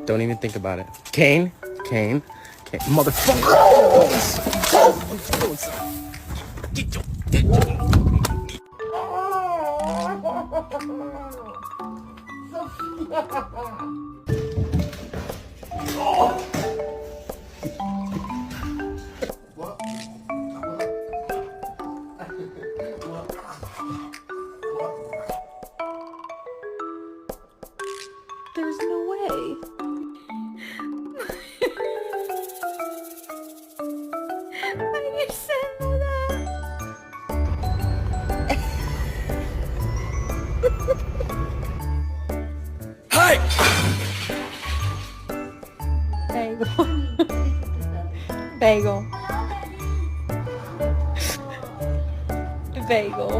Don't even think about it. Kane, motherfucker. There's no way. Why did you send me that? Hey! Bagel. Bagel. Bagel.